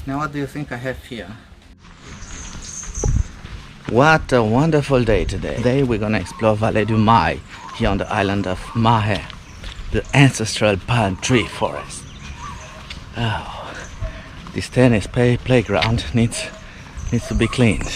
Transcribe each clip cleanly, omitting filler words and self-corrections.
Now what do you think I have here? What a wonderful day today. Today we're gonna explore Valle du Mai, here on the island of Mahe, the ancestral palm tree forest. Oh, this tennis playground needs to be cleaned.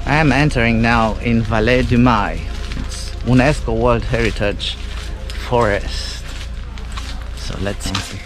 I am entering now in Valle du Mai. It's UNESCO World Heritage Forest. So let's see.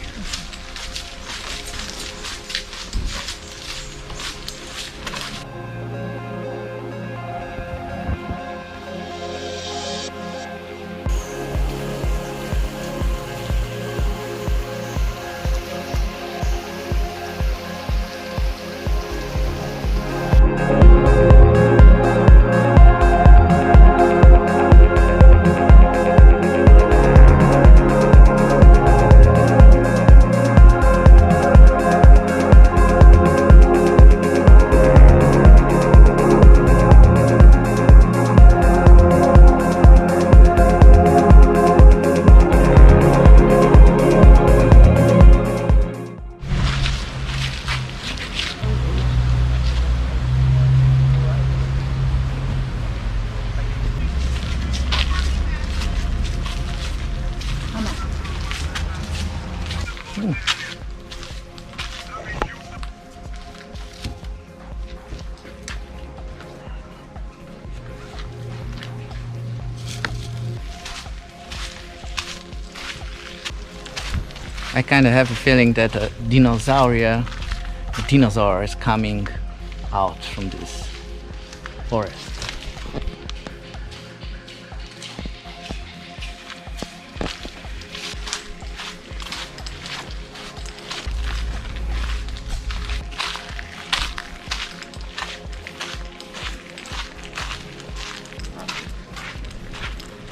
I kind of have a feeling that a dinosaur is coming out from this forest.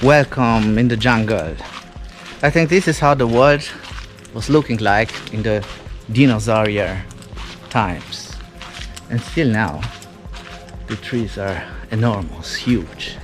Welcome in the jungle. I think this is how the world was looking like in the dinosaur times, and still now the trees are enormous, huge.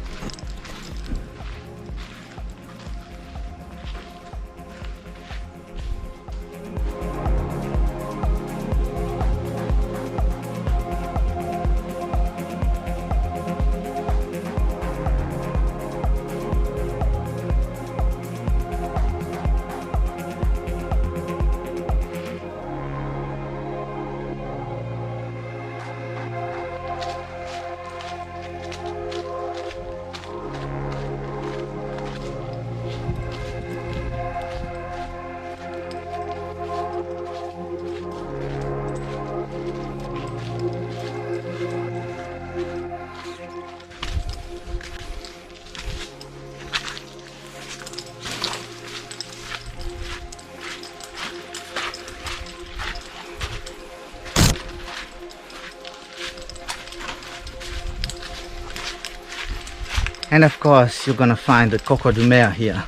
And of course you're gonna find the Coco de Mer here.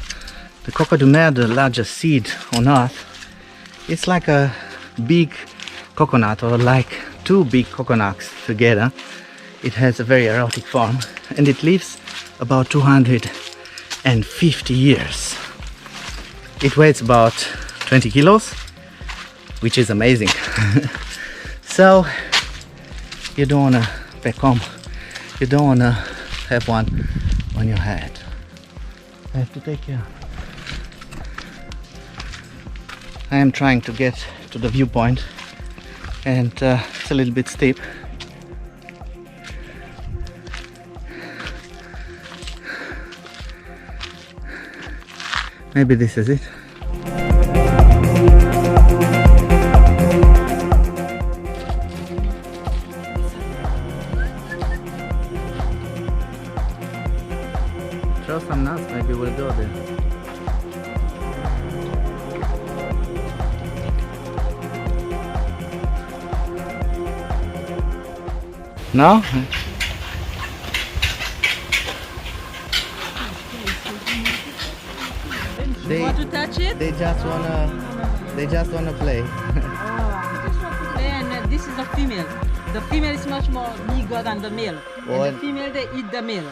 The Coco de Mer, the largest seed on earth. It's like a big coconut, or like two big coconuts together. It has a very erotic form and it lives about 250 years. It weighs about 20 kilos, which is amazing. So you don't wanna back home, you don't wanna have one on your head. I have to take care. I am trying to get to the viewpoint, and it's a little bit steep. Maybe this is it. Throw some nuts, maybe we'll go there. No? You want to touch it? They just wanna play. Just want to play, and this is a female. the female is much more bigger than the male. Oh, And the female, they eat the male.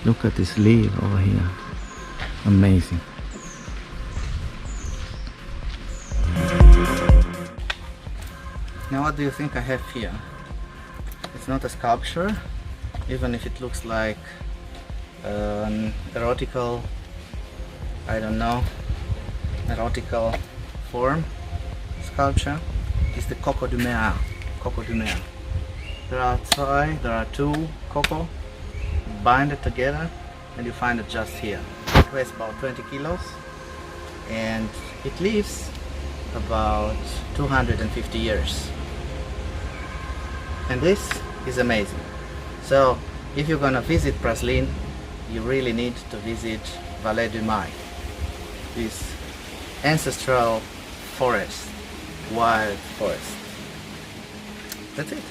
Look at this leaf over here. Amazing. Now what do you think I have here? It's not a sculpture, even if it looks like an erotical, I don't know, erotical form sculpture. It's the Coco de Mer. Coco de Mer. There are two coco bind it together and you find it just here. It weighs about 20 kilos and it lives about 250 years. And this is amazing. So if you're gonna visit Praslin, you really need to visit Valle du Mai, this ancestral forest, wild forest. That's it.